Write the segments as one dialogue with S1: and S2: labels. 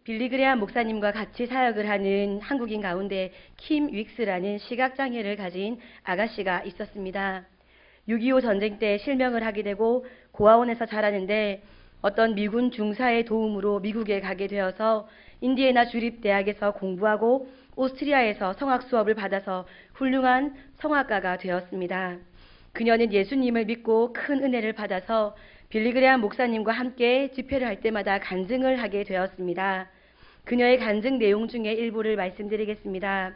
S1: 빌리그레암 목사님과 같이 사역을 하는 한국인 가운데 킴 윅스라는 시각장애를 가진 아가씨가 있었습니다. 6.25 전쟁 때 실명을 하게 되고 고아원에서 자라는데 어떤 미군 중사의 도움으로 미국에 가게 되어서 인디애나 주립대학에서 공부하고 오스트리아에서 성악 수업을 받아서 훌륭한 성악가가 되었습니다. 그녀는 예수님을 믿고 큰 은혜를 받아서 빌리그레암 목사님과 함께 집회를 할 때마다 간증을 하게 되었습니다. 그녀의 간증 내용 중에 일부를 말씀드리겠습니다.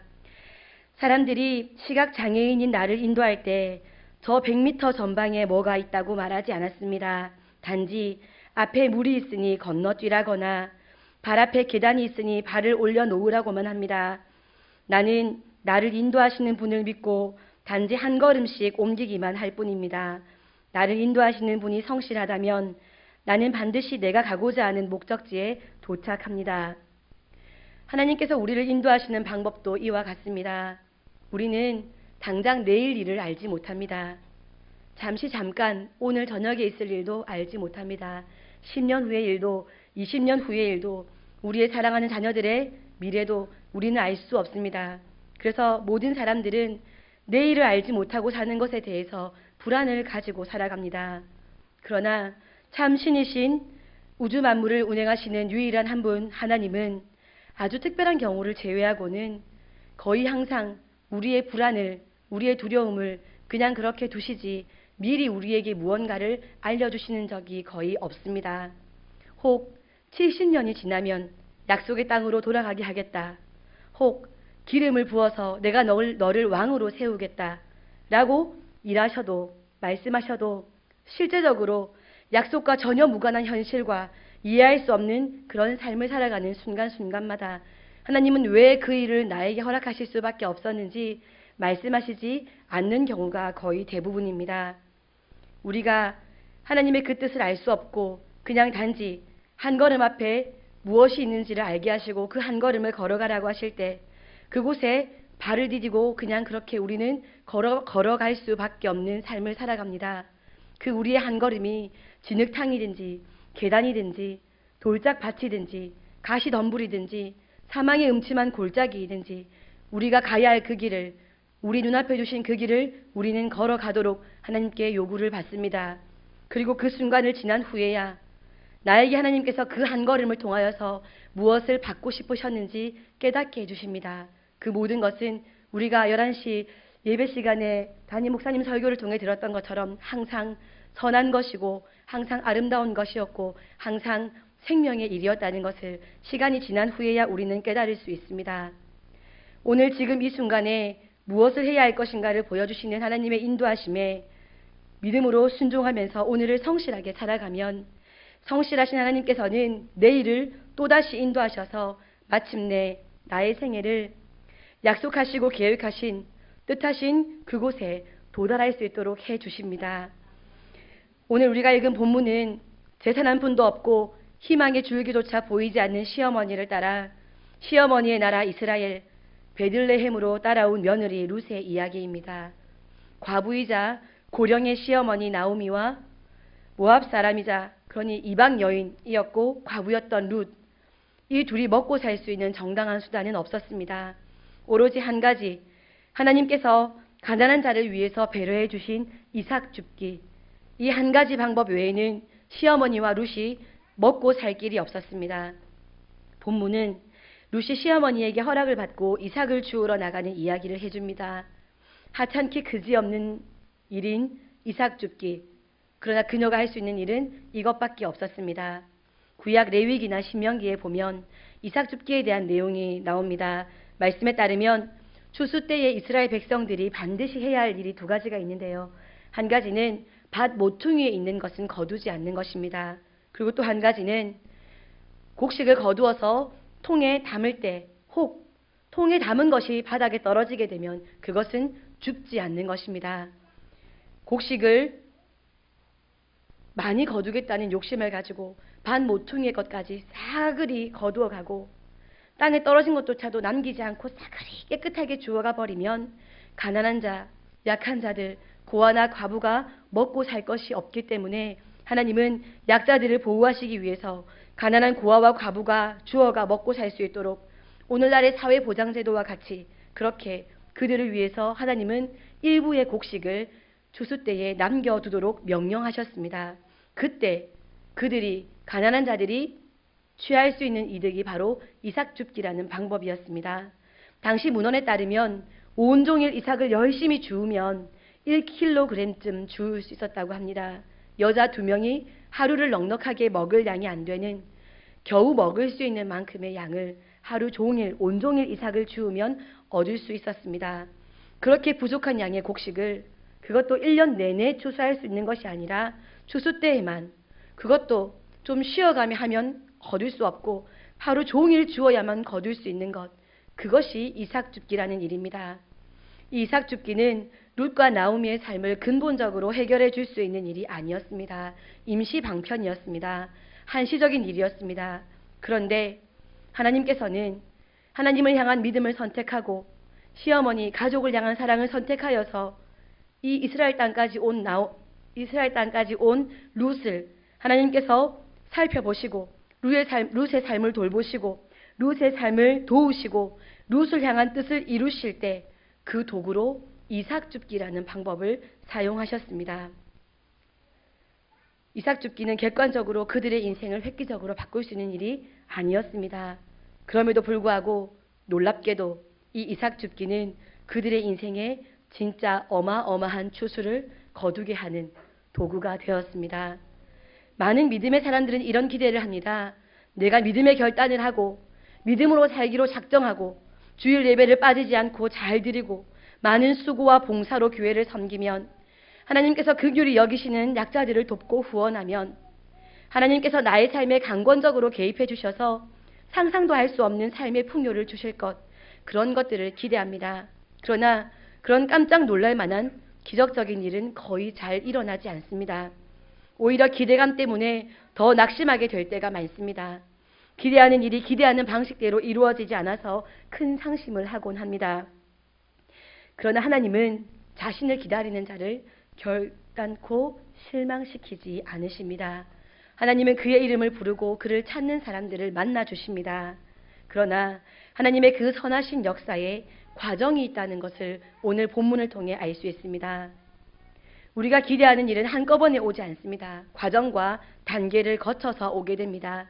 S1: 사람들이 시각장애인인 나를 인도할 때 저 100m 전방에 뭐가 있다고 말하지 않았습니다. 단지 앞에 물이 있으니 건너뛰라거나 발 앞에 계단이 있으니 발을 올려놓으라고만 합니다. 나는 나를 인도하시는 분을 믿고 단지 한 걸음씩 옮기기만 할 뿐입니다. 나를 인도하시는 분이 성실하다면 나는 반드시 내가 가고자 하는 목적지에 도착합니다. 하나님께서 우리를 인도하시는 방법도 이와 같습니다. 우리는 당장 내일 일을 알지 못합니다. 잠깐 오늘 저녁에 있을 일도 알지 못합니다. 10년 후의 일도 20년 후의 일도 우리의 사랑하는 자녀들의 미래도 우리는 알 수 없습니다. 그래서 모든 사람들은 내일을 알지 못하고 사는 것에 대해서 불안을 가지고 살아갑니다. 그러나 참 신이신 우주 만물을 운행하시는 유일한 한 분 하나님은 아주 특별한 경우를 제외하고는 거의 항상 우리의 불안을, 우리의 두려움을 그냥 그렇게 두시지 미리 우리에게 무언가를 알려주시는 적이 거의 없습니다. 혹 70년이 지나면 약속의 땅으로 돌아가게 하겠다. 혹 기름을 부어서 내가 너를 왕으로 세우겠다. 라고 일하셔도 말씀하셔도 실제적으로 약속과 전혀 무관한 현실과 이해할 수 없는 그런 삶을 살아가는 순간순간마다 하나님은 왜 그 일을 나에게 허락하실 수밖에 없었는지 말씀하시지 않는 경우가 거의 대부분입니다. 우리가 하나님의 그 뜻을 알 수 없고 그냥 단지 한 걸음 앞에 무엇이 있는지를 알게 하시고 그 한 걸음을 걸어가라고 하실 때 그곳에 발을 디디고 그냥 그렇게 우리는 걸어갈 수밖에 없는 삶을 살아갑니다. 그 우리의 한 걸음이 진흙탕이든지 계단이든지 돌짝밭이든지 가시덤불이든지 사망의 음침한 골짜기이든지 우리가 가야 할 그 길을 우리 눈앞에 주신 그 길을 우리는 걸어가도록 하나님께 요구를 받습니다. 그리고 그 순간을 지난 후에야 나에게 하나님께서 그 한 걸음을 통하여서 무엇을 받고 싶으셨는지 깨닫게 해주십니다. 그 모든 것은 우리가 11시 예배 시간에 담임 목사님 설교를 통해 들었던 것처럼 항상 선한 것이고 항상 아름다운 것이었고 항상 생명의 일이었다는 것을 시간이 지난 후에야 우리는 깨달을 수 있습니다. 오늘 지금 이 순간에 무엇을 해야 할 것인가를 보여주시는 하나님의 인도하심에 믿음으로 순종하면서 오늘을 성실하게 살아가면 성실하신 하나님께서는 내일을 또다시 인도하셔서 마침내 나의 생애를 약속하시고 계획하신 뜻하신 그곳에 도달할 수 있도록 해주십니다. 오늘 우리가 읽은 본문은 재산 한 푼도 없고 희망의 줄기조차 보이지 않는 시어머니를 따라 시어머니의 나라 이스라엘 베들레헴으로 따라온 며느리 룻의 이야기입니다. 과부이자 고령의 시어머니 나오미와 모압 사람이자 그러니 이방 여인이었고 과부였던 룻, 이 둘이 먹고 살 수 있는 정당한 수단은 없었습니다. 오로지 한 가지, 하나님께서 가난한 자를 위해서 배려해 주신 이삭 줍기, 이 한 가지 방법 외에는 시어머니와 룻이 먹고 살 길이 없었습니다. 본문은 룻이 시어머니에게 허락을 받고 이삭을 주우러 나가는 이야기를 해줍니다. 하찮게 그지없는 일인 이삭 줍기, 그러나 그녀가 할 수 있는 일은 이것밖에 없었습니다. 구약 레위기나 신명기에 보면 이삭 줍기에 대한 내용이 나옵니다. 말씀에 따르면 추수 때에 이스라엘 백성들이 반드시 해야 할 일이 두 가지가 있는데요. 한 가지는 밭 모퉁이에 있는 것은 거두지 않는 것입니다. 그리고 또 한 가지는 곡식을 거두어서 통에 담을 때 혹 통에 담은 것이 바닥에 떨어지게 되면 그것은 줍지 않는 것입니다. 곡식을 많이 거두겠다는 욕심을 가지고 밭 모퉁이의 것까지 싸그리 거두어 가고 땅에 떨어진 것조차도 남기지 않고 싸그리 깨끗하게 주워가 버리면 가난한 자, 약한 자들, 고아나 과부가 먹고 살 것이 없기 때문에 하나님은 약자들을 보호하시기 위해서 가난한 고아와 과부가 주어가 먹고 살 수 있도록 오늘날의 사회보장제도와 같이 그렇게 그들을 위해서 하나님은 일부의 곡식을 추수 때에 남겨두도록 명령하셨습니다. 그때 그들이 가난한 자들이 취할 수 있는 이득이 바로 이삭 줍기라는 방법이었습니다. 당시 문헌에 따르면 온종일 이삭을 열심히 주우면 1kg쯤 주울 수 있었다고 합니다. 여자 2명이 하루를 넉넉하게 먹을 양이 안 되는 겨우 먹을 수 있는 만큼의 양을 하루 종일 온종일 이삭을 주우면 얻을 수 있었습니다. 그렇게 부족한 양의 곡식을 그것도 1년 내내 추수할 수 있는 것이 아니라 추수 때에만 그것도 좀 쉬어가며 하면 거둘 수 없고 하루 종일 주어야만 거둘 수 있는 것, 그것이 이삭 줍기라는 일입니다. 이 이삭 줍기는 룻과 나오미의 삶을 근본적으로 해결해 줄 수 있는 일이 아니었습니다. 임시 방편이었습니다. 한시적인 일이었습니다. 그런데 하나님께서는 하나님을 향한 믿음을 선택하고 시어머니, 가족을 향한 사랑을 선택하여서 이 이스라엘 땅까지 온 룻을 하나님께서 살펴보시고 룻의 삶을 돌보시고 룻의 삶을 도우시고 룻을 향한 뜻을 이루실 때 그 도구로 이삭 줍기라는 방법을 사용하셨습니다. 이삭 줍기는 객관적으로 그들의 인생을 획기적으로 바꿀 수 있는 일이 아니었습니다. 그럼에도 불구하고 놀랍게도 이 이삭 줍기는 그들의 인생에 진짜 어마어마한 추수를 거두게 하는 도구가 되었습니다. 많은 믿음의 사람들은 이런 기대를 합니다. 내가 믿음의 결단을 하고 믿음으로 살기로 작정하고 주일 예배를 빠지지 않고 잘 드리고 많은 수고와 봉사로 교회를 섬기면 하나님께서 긍휼히 여기시는 약자들을 돕고 후원하면 하나님께서 나의 삶에 강권적으로 개입해 주셔서 상상도 할 수 없는 삶의 풍요를 주실 것, 그런 것들을 기대합니다. 그러나 그런 깜짝 놀랄 만한 기적적인 일은 거의 잘 일어나지 않습니다. 오히려 기대감 때문에 더 낙심하게 될 때가 많습니다. 기대하는 일이 기대하는 방식대로 이루어지지 않아서 큰 상심을 하곤 합니다. 그러나 하나님은 자신을 기다리는 자를 결단코 실망시키지 않으십니다. 하나님은 그의 이름을 부르고 그를 찾는 사람들을 만나 주십니다. 그러나 하나님의 그 선하신 역사에 과정이 있다는 것을 오늘 본문을 통해 알 수 있습니다. 우리가 기대하는 일은 한꺼번에 오지 않습니다. 과정과 단계를 거쳐서 오게 됩니다.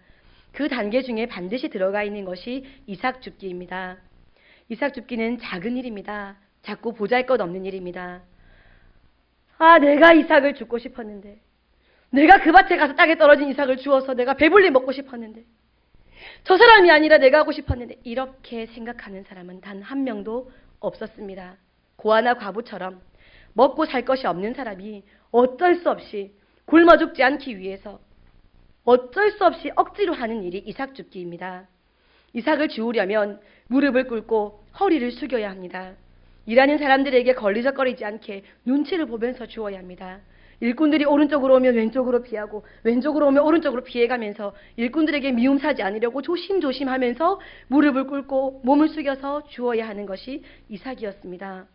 S1: 그 단계 중에 반드시 들어가 있는 것이 이삭 줍기입니다. 이삭 줍기는 작은 일입니다. 자꾸 보잘것없는 일입니다. 내가 이삭을 줍고 싶었는데, 내가 그 밭에 가서 땅에 떨어진 이삭을 주워서 내가 배불리 먹고 싶었는데, 저 사람이 아니라 내가 하고 싶었는데, 이렇게 생각하는 사람은 단 한 명도 없었습니다. 고아나 과부처럼 먹고 살 것이 없는 사람이 어쩔 수 없이 굶어 죽지 않기 위해서 어쩔 수 없이 억지로 하는 일이 이삭 줍기입니다. 이삭을 주우려면 무릎을 꿇고 허리를 숙여야 합니다. 일하는 사람들에게 걸리적거리지 않게 눈치를 보면서 주어야 합니다. 일꾼들이 오른쪽으로 오면 왼쪽으로 피하고 왼쪽으로 오면 오른쪽으로 피해가면서 일꾼들에게 미움 사지 않으려고 조심조심 하면서 무릎을 꿇고 몸을 숙여서 주어야 하는 것이 이삭이었습니다.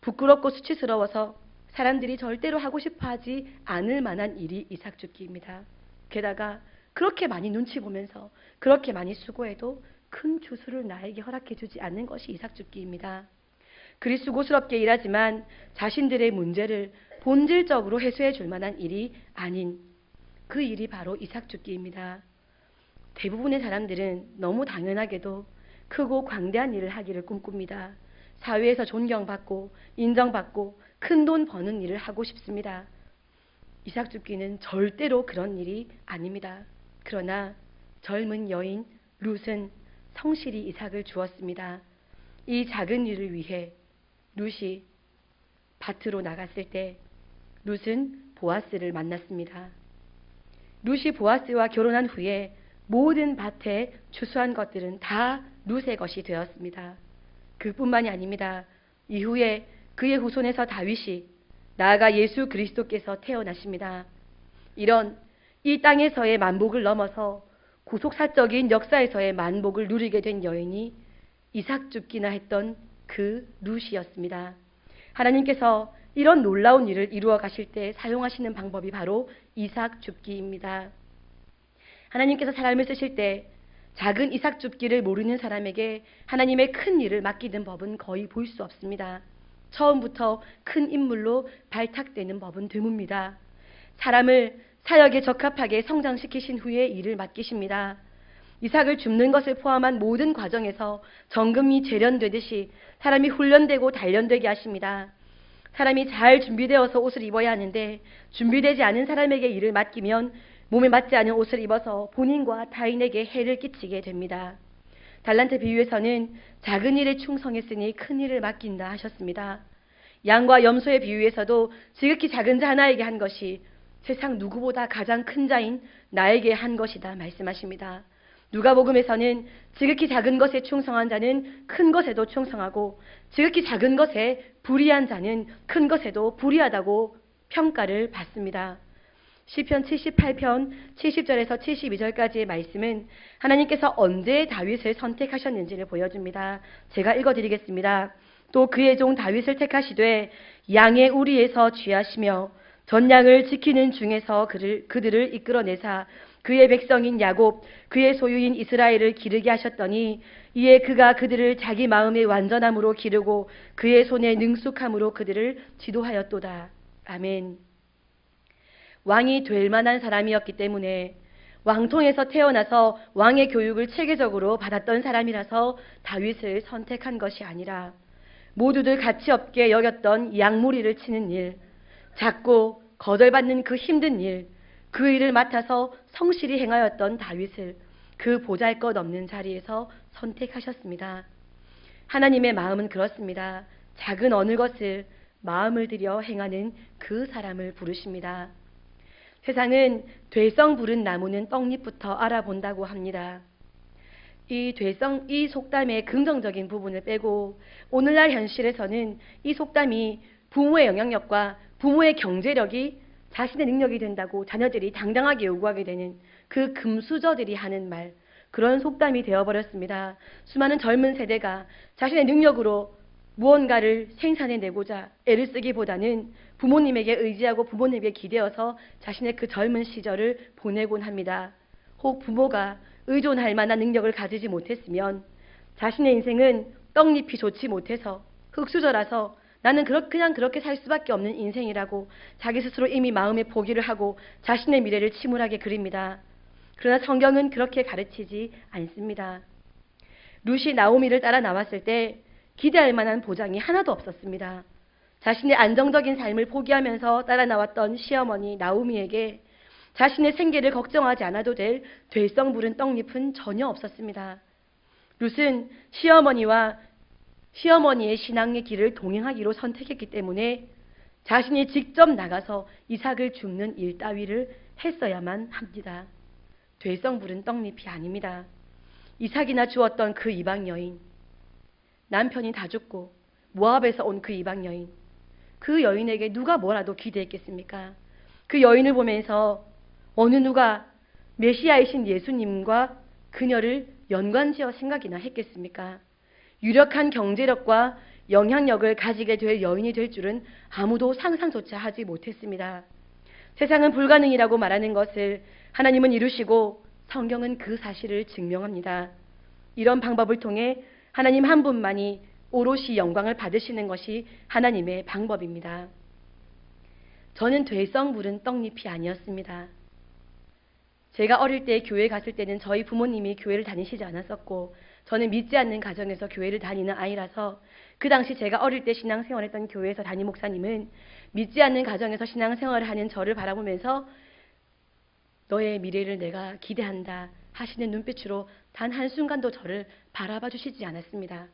S1: 부끄럽고 수치스러워서 사람들이 절대로 하고 싶어 하지 않을 만한 일이 이삭 줍기입니다. 게다가 그렇게 많이 눈치 보면서 그렇게 많이 수고해도 큰 추수를 나에게 허락해 주지 않는 것이 이삭 줍기입니다. 그리 수고스럽게 일하지만 자신들의 문제를 본질적으로 해소해 줄 만한 일이 아닌 그 일이 바로 이삭 줍기입니다. 대부분의 사람들은 너무 당연하게도 크고 광대한 일을 하기를 꿈꿉니다. 사회에서 존경받고 인정받고 큰 돈 버는 일을 하고 싶습니다. 이삭 줍기는 절대로 그런 일이 아닙니다. 그러나 젊은 여인 룻은 성실히 이삭을 주었습니다. 이 작은 일을 위해 룻이 밭으로 나갔을 때 룻은 보아스를 만났습니다. 룻이 보아스와 결혼한 후에 모든 밭에 추수한 것들은 다 룻의 것이 되었습니다. 그뿐만이 아닙니다. 이후에 그의 후손에서 다윗이 나아가 예수 그리스도께서 태어나십니다. 이런 이 땅에서의 만복을 넘어서 구속사적인 역사에서의 만복을 누리게 된 여인이 이삭 줍기나 했던 그 룻이었습니다. 하나님께서 이런 놀라운 일을 이루어 가실 때 사용하시는 방법이 바로 이삭 줍기입니다. 하나님께서 사람을 쓰실 때 작은 이삭 줍기를 모르는 사람에게 하나님의 큰 일을 맡기는 법은 거의 볼 수 없습니다. 처음부터 큰 인물로 발탁되는 법은 드뭅니다. 사람을 사역에 적합하게 성장시키신 후에 일을 맡기십니다. 이삭을 줍는 것을 포함한 모든 과정에서 정금이 재련되듯이 사람이 훈련되고 단련되게 하십니다. 사람이 잘 준비되어서 옷을 입어야 하는데 준비되지 않은 사람에게 일을 맡기면 몸에 맞지 않은 옷을 입어서 본인과 타인에게 해를 끼치게 됩니다. 달란트 비유에서는 작은 일에 충성했으니 큰 일을 맡긴다 하셨습니다. 양과 염소의 비유에서도 지극히 작은 자 하나에게 한 것이 세상 누구보다 가장 큰 자인 나에게 한 것이다 말씀하십니다. 누가복음에서는 지극히 작은 것에 충성한 자는 큰 것에도 충성하고 지극히 작은 것에 불의한 자는 큰 것에도 불의하다고 평가를 받습니다. 시편 78편 70절에서 72절까지의 말씀은 하나님께서 언제 다윗을 선택하셨는지를 보여줍니다. 제가 읽어드리겠습니다. 또 그의 종 다윗을 택하시되 양의 우리에서 취하시며 전양을 지키는 중에서 그들을 이끌어내사 그의 백성인 야곱 그의 소유인 이스라엘을 기르게 하셨더니 이에 그가 그들을 자기 마음의 완전함으로 기르고 그의 손의 능숙함으로 그들을 지도하였도다. 아멘. 왕이 될 만한 사람이었기 때문에 왕통에서 태어나서 왕의 교육을 체계적으로 받았던 사람이라서 다윗을 선택한 것이 아니라 모두들 가치 없게 여겼던 양무리를 치는 일, 작고 거절받는 그 힘든 일, 그 일을 맡아서 성실히 행하였던 다윗을 그 보잘것없는 자리에서 선택하셨습니다. 하나님의 마음은 그렇습니다. 작은 어느 것을 마음을 들여 행하는 그 사람을 부르십니다. 세상은 되성 부른 나무는 떡잎부터 알아본다고 합니다. 이 속담의 긍정적인 부분을 빼고 오늘날 현실에서는 이 속담이 부모의 영향력과 부모의 경제력이 자신의 능력이 된다고 자녀들이 당당하게 요구하게 되는 그 금수저들이 하는 말, 그런 속담이 되어버렸습니다. 수많은 젊은 세대가 자신의 능력으로 무언가를 생산해내고자 애를 쓰기보다는 부모님에게 의지하고 부모님에게 기대어서 자신의 그 젊은 시절을 보내곤 합니다. 혹 부모가 의존할 만한 능력을 가지지 못했으면 자신의 인생은 떡잎이 좋지 못해서 흙수저라서 나는 그냥 그렇게 살 수밖에 없는 인생이라고 자기 스스로 이미 마음에 포기를 하고 자신의 미래를 침울하게 그립니다. 그러나 성경은 그렇게 가르치지 않습니다. 룻이 나오미를 따라 나왔을 때 기대할 만한 보장이 하나도 없었습니다. 자신의 안정적인 삶을 포기하면서 따라 나왔던 시어머니 나오미에게 자신의 생계를 걱정하지 않아도 될 될성 부른 떡잎은 전혀 없었습니다. 룻은 시어머니의 신앙의 길을 동행하기로 선택했기 때문에 자신이 직접 나가서 이삭을 줍는 일 따위를 했어야만 합니다. 될성 부른 떡잎이 아닙니다. 이삭이나 주었던 그 이방 여인, 남편이 다 죽고 모압에서 온 그 이방 여인, 그 여인에게 누가 뭐라도 기대했겠습니까? 그 여인을 보면서 어느 누가 메시아이신 예수님과 그녀를 연관지어 생각이나 했겠습니까? 유력한 경제력과 영향력을 가지게 될 여인이 될 줄은 아무도 상상조차 하지 못했습니다. 세상은 불가능이라고 말하는 것을 하나님은 이루시고 성경은 그 사실을 증명합니다. 이런 방법을 통해 하나님 한 분만이 오롯이 영광을 받으시는 것이 하나님의 방법입니다. 저는 될성 부른 떡잎이 아니었습니다. 제가 어릴 때 교회 갔을 때는 저희 부모님이 교회를 다니시지 않았었고 저는 믿지 않는 가정에서 교회를 다니는 아이라서 그 당시 제가 어릴 때 신앙생활했던 교회에서 담임 목사님은 믿지 않는 가정에서 신앙생활을 하는 저를 바라보면서 너의 미래를 내가 기대한다 하시는 눈빛으로 단 한순간도 저를 바라봐 주시지 않았습니다.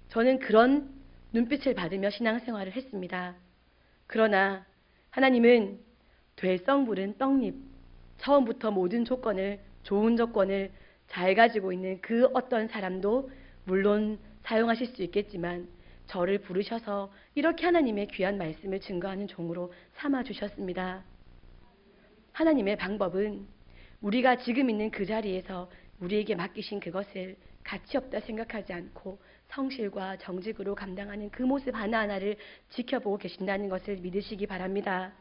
S1: 저는 그런 눈빛을 받으며 신앙생활을 했습니다. 그러나 하나님은 될성 부른 떡잎, 처음부터 모든 조건을, 좋은 조건을 잘 가지고 있는 그 어떤 사람도 물론 사용하실 수 있겠지만 저를 부르셔서 이렇게 하나님의 귀한 말씀을 증거하는 종으로 삼아주셨습니다. 하나님의 방법은 우리가 지금 있는 그 자리에서 우리에게 맡기신 그것을 가치 없다 생각하지 않고 성실과 정직으로 감당하는 그 모습 하나하나를 지켜보고 계신다는 것을 믿으시기 바랍니다.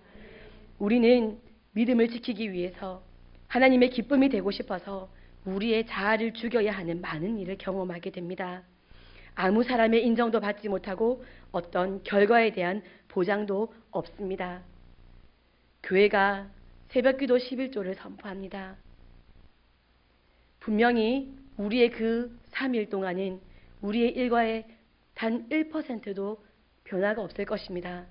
S1: 우리는 믿음을 지키기 위해서 하나님의 기쁨이 되고 싶어서 우리의 자아를 죽여야 하는 많은 일을 경험하게 됩니다. 아무 사람의 인정도 받지 못하고 어떤 결과에 대한 보장도 없습니다. 교회가 새벽기도 11조를 선포합니다. 분명히 우리의 그 3일 동안은 우리의 일과에 단 1%도 변화가 없을 것입니다.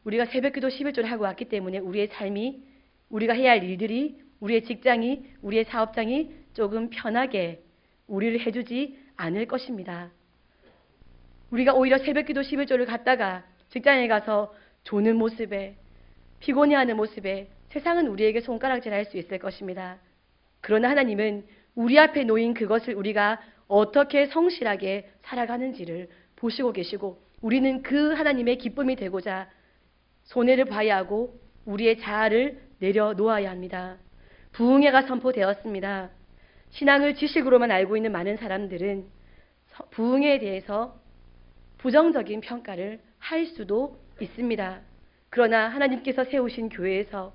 S1: 우리가 새벽기도 11조를 하고 왔기 때문에 우리의 삶이, 우리가 해야 할 일들이, 우리의 직장이, 우리의 사업장이 조금 편하게 우리를 해주지 않을 것입니다. 우리가 오히려 새벽기도 11조를 갔다가 직장에 가서 조는 모습에, 피곤해하는 모습에 세상은 우리에게 손가락질할 수 있을 것입니다. 그러나 하나님은 우리 앞에 놓인 그것을 우리가 어떻게 성실하게 살아가는지를 보시고 계시고, 우리는 그 하나님의 기쁨이 되고자 손해를 봐야 하고 우리의 자아를 내려놓아야 합니다. 부흥회가 선포되었습니다. 신앙을 지식으로만 알고 있는 많은 사람들은 부흥회에 대해서 부정적인 평가를 할 수도 있습니다. 그러나 하나님께서 세우신 교회에서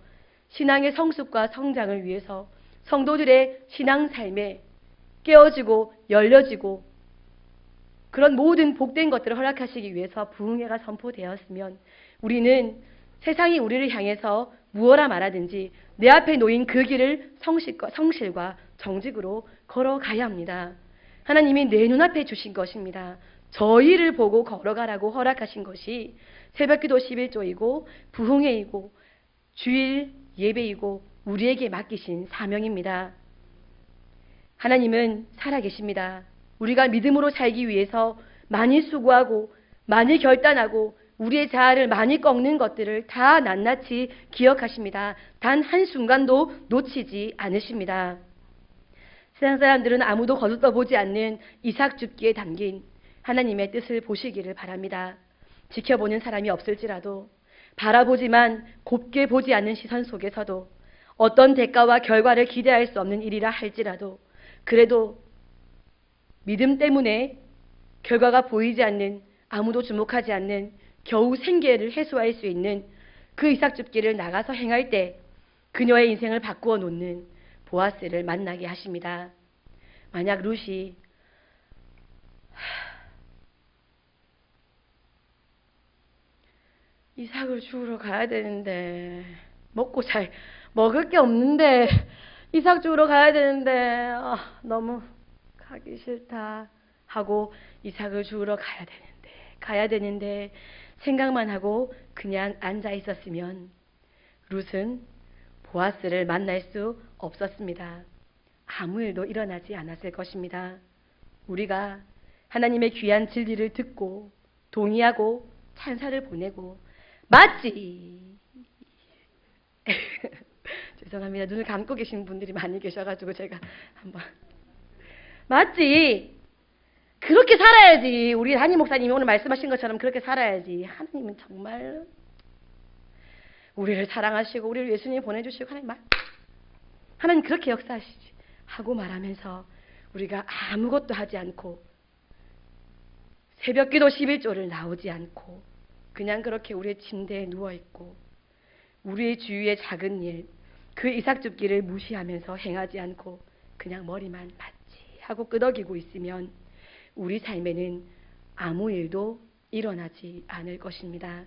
S1: 신앙의 성숙과 성장을 위해서 성도들의 신앙 삶에 깨어지고 열려지고 그런 모든 복된 것들을 허락하시기 위해서 부흥회가 선포되었으면 우리는 세상이 우리를 향해서 무엇라 말하든지 내 앞에 놓인 그 길을 성실과 정직으로 걸어가야 합니다. 하나님이 내 눈앞에 주신 것입니다. 저희를 보고 걸어가라고 허락하신 것이 새벽기도 11조이고 부흥회이고 주일 예배이고 우리에게 맡기신 사명입니다. 하나님은 살아계십니다. 우리가 믿음으로 살기 위해서 많이 수고하고 많이 결단하고 우리의 자아를 많이 꺾는 것들을 다 낱낱이 기억하십니다. 단 한순간도 놓치지 않으십니다. 세상 사람들은 아무도 거들떠보지 않는 이삭 줍기에 담긴 하나님의 뜻을 보시기를 바랍니다. 지켜보는 사람이 없을지라도, 바라보지만 곱게 보지 않는 시선 속에서도, 어떤 대가와 결과를 기대할 수 없는 일이라 할지라도, 그래도 믿음 때문에 결과가 보이지 않는, 아무도 주목하지 않는 겨우 생계를 해소할 수 있는 그 이삭 줍기를 나가서 행할 때 그녀의 인생을 바꾸어 놓는 보아스를 만나게 하십니다. 만약 룻이 이삭을 주우러 가야 되는데, 먹을 게 없는데 이삭 주우러 가야 되는데 너무 가기 싫다 하고 이삭을 주우러 가야 되는데 생각만 하고 그냥 앉아 있었으면 룻은 보아스를 만날 수 없었습니다. 아무 일도 일어나지 않았을 것입니다. 우리가 하나님의 귀한 진리를 듣고 동의하고 찬사를 보내고 맞지? 죄송합니다. 눈을 감고 계신 분들이 많이 계셔가지고 제가 한번 맞지? 그렇게 살아야지. 우리 한임 목사님이 오늘 말씀하신 것처럼 그렇게 살아야지. 하나님은 정말 우리를 사랑하시고 우리를 예수님이 보내주시고 하나님 그렇게 역사하시지 하고 말하면서 우리가 아무것도 하지 않고 새벽기도 11조를 나오지 않고 그냥 그렇게 우리의 침대에 누워있고 우리의 주위의 작은 일, 그 이삭 줍기를 무시하면서 행하지 않고 그냥 머리만 맞지 하고 끄덕이고 있으면 우리 삶에는 아무 일도 일어나지 않을 것입니다.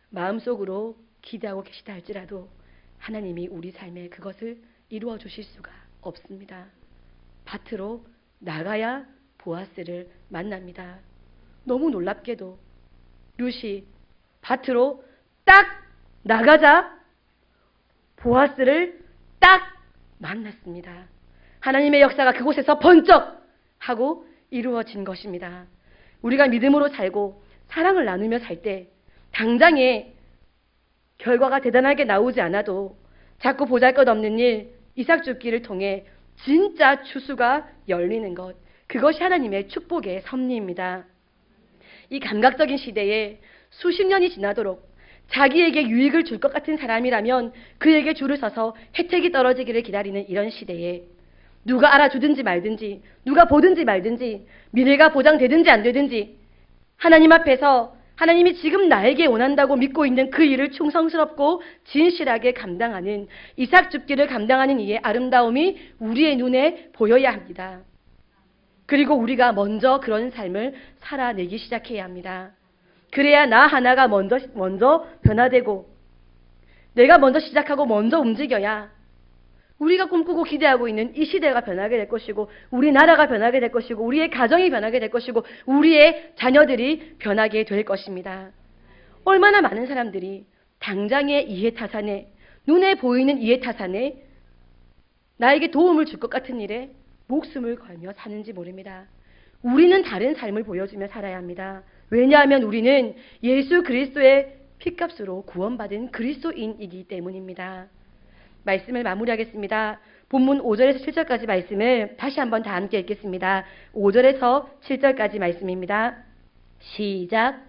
S1: 마음속으로 기대하고 계시다 할지라도 하나님이 우리 삶에 그것을 이루어 주실 수가 없습니다. 밭으로 나가야 보아스를 만납니다. 너무 놀랍게도 룻이 밭으로 딱 나가자 보아스를 딱 만났습니다. 하나님의 역사가 그곳에서 번쩍 하고 이루어진 것입니다. 우리가 믿음으로 살고 사랑을 나누며 살 때 당장에 결과가 대단하게 나오지 않아도 자꾸 보잘것없는 일, 이삭 줍기를 통해 진짜 추수가 열리는 것, 그것이 하나님의 축복의 섭리입니다. 이 감각적인 시대에 수십 년이 지나도록 자기에게 유익을 줄 것 같은 사람이라면 그에게 줄을 서서 혜택이 떨어지기를 기다리는 이런 시대에 누가 알아주든지 말든지, 누가 보든지 말든지, 미래가 보장되든지 안 되든지 하나님 앞에서 하나님이 지금 나에게 원한다고 믿고 있는 그 일을 충성스럽고 진실하게 감당하는 이삭 줍기를 감당하는 이의 아름다움이 우리의 눈에 보여야 합니다. 그리고 우리가 먼저 그런 삶을 살아내기 시작해야 합니다. 그래야 나 하나가 먼저 변화되고 내가 먼저 시작하고 먼저 움직여야 우리가 꿈꾸고 기대하고 있는 이 시대가 변하게 될 것이고 우리나라가 변하게 될 것이고 우리의 가정이 변하게 될 것이고 우리의 자녀들이 변하게 될 것입니다. 얼마나 많은 사람들이 당장의 이해타산에 눈에 보이는 이해타산에 나에게 도움을 줄 것 같은 일에 목숨을 걸며 사는지 모릅니다. 우리는 다른 삶을 보여주며 살아야 합니다. 왜냐하면 우리는 예수 그리스도의 피값으로 구원받은 그리스도인이기 때문입니다. 말씀을 마무리하겠습니다. 본문 5절에서 7절까지 말씀을 다시 한번 다 함께 읽겠습니다. 5절에서 7절까지 말씀입니다. 시작.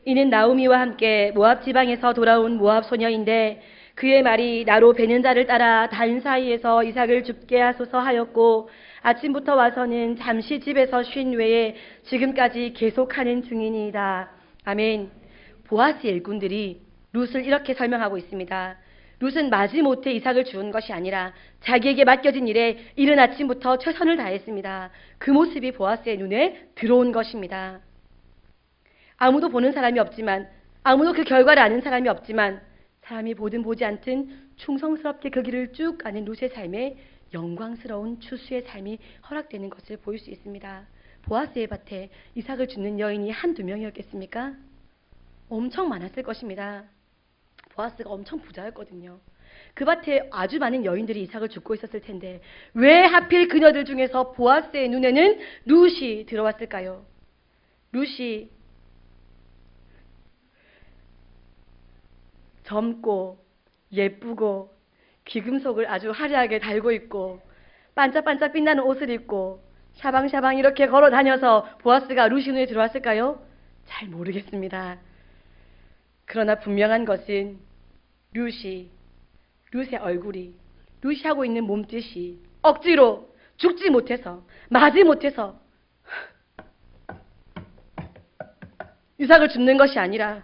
S1: 이는 나오미와 함께 모압 지방에서 돌아온 모압 소녀인데 그의 말이 나로 베는 자를 따라 단 사이에서 이삭을 줍게 하소서 하였고 아침부터 와서는 잠시 집에서 쉰 외에 지금까지 계속하는 중이니이다. 아멘. 보아스의 일꾼들이 룻을 이렇게 설명하고 있습니다. 룻은 마지못해 이삭을 주운 것이 아니라 자기에게 맡겨진 일에 이른 아침부터 최선을 다했습니다. 그 모습이 보아스의 눈에 들어온 것입니다. 아무도 보는 사람이 없지만 아무도 그 결과를 아는 사람이 없지만 사람이 보든 보지 않든 충성스럽게 그 길을 쭉 가는 룻의 삶에 영광스러운 추수의 삶이 허락되는 것을 보일 수 있습니다. 보아스의 밭에 이삭을 주는 여인이 한두 명이었겠습니까? 엄청 많았을 것입니다. 보아스가 엄청 부자였거든요. 그 밭에 아주 많은 여인들이 이삭을 줍고 있었을 텐데 왜 하필 그녀들 중에서 보아스의 눈에는 룻이 들어왔을까요? 룻이 젊고 예쁘고 귀금속을 아주 화려하게 달고 있고 반짝반짝 빛나는 옷을 입고 샤방샤방 이렇게 걸어 다녀서 보아스가 룻이 눈에 들어왔을까요? 잘 모르겠습니다. 그러나 분명한 것은 룻의 얼굴이, 룻이 하고 있는 몸짓이 억지로 죽지 못해서, 마지 못해서 이삭을 줍는 것이 아니라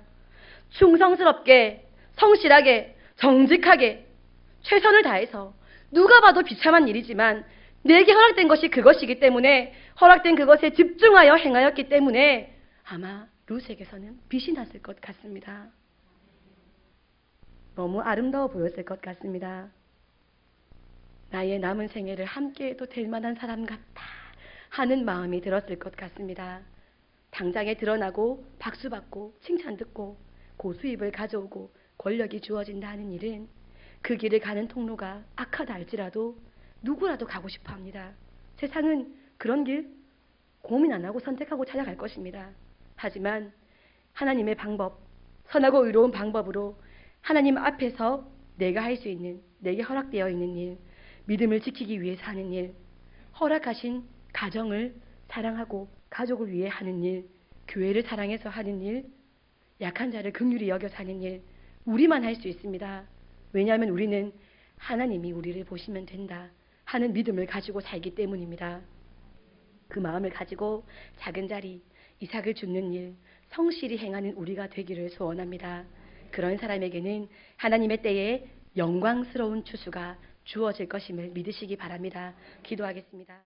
S1: 충성스럽게, 성실하게, 정직하게 최선을 다해서 누가 봐도 비참한 일이지만 내게 허락된 것이 그것이기 때문에 허락된 그것에 집중하여 행하였기 때문에 아마 룻에게서는 빛이 났을 것 같습니다. 너무 아름다워 보였을 것 같습니다. 나의 남은 생애를 함께해도 될 만한 사람 같다 하는 마음이 들었을 것 같습니다. 당장에 드러나고 박수받고 칭찬 듣고 고수입을 가져오고 권력이 주어진다 하는 일은 그 길을 가는 통로가 악하다 할지라도 누구라도 가고 싶어 합니다. 세상은 그런 길 고민 안 하고 선택하고 찾아갈 것입니다. 하지만 하나님의 방법, 선하고 의로운 방법으로 하나님 앞에서 내가 할 수 있는, 내게 허락되어 있는 일, 믿음을 지키기 위해서 하는 일, 허락하신 가정을 사랑하고 가족을 위해 하는 일, 교회를 사랑해서 하는 일, 약한 자를 긍휼히 여겨서 하는 일, 우리만 할 수 있습니다. 왜냐하면 우리는 하나님이 우리를 보시면 된다 하는 믿음을 가지고 살기 때문입니다. 그 마음을 가지고 작은 자리, 이삭을 줍는 일, 성실히 행하는 우리가 되기를 소원합니다. 그런 사람에게는 하나님의 때에 영광스러운 추수가 주어질 것임을 믿으시기 바랍니다. 기도하겠습니다.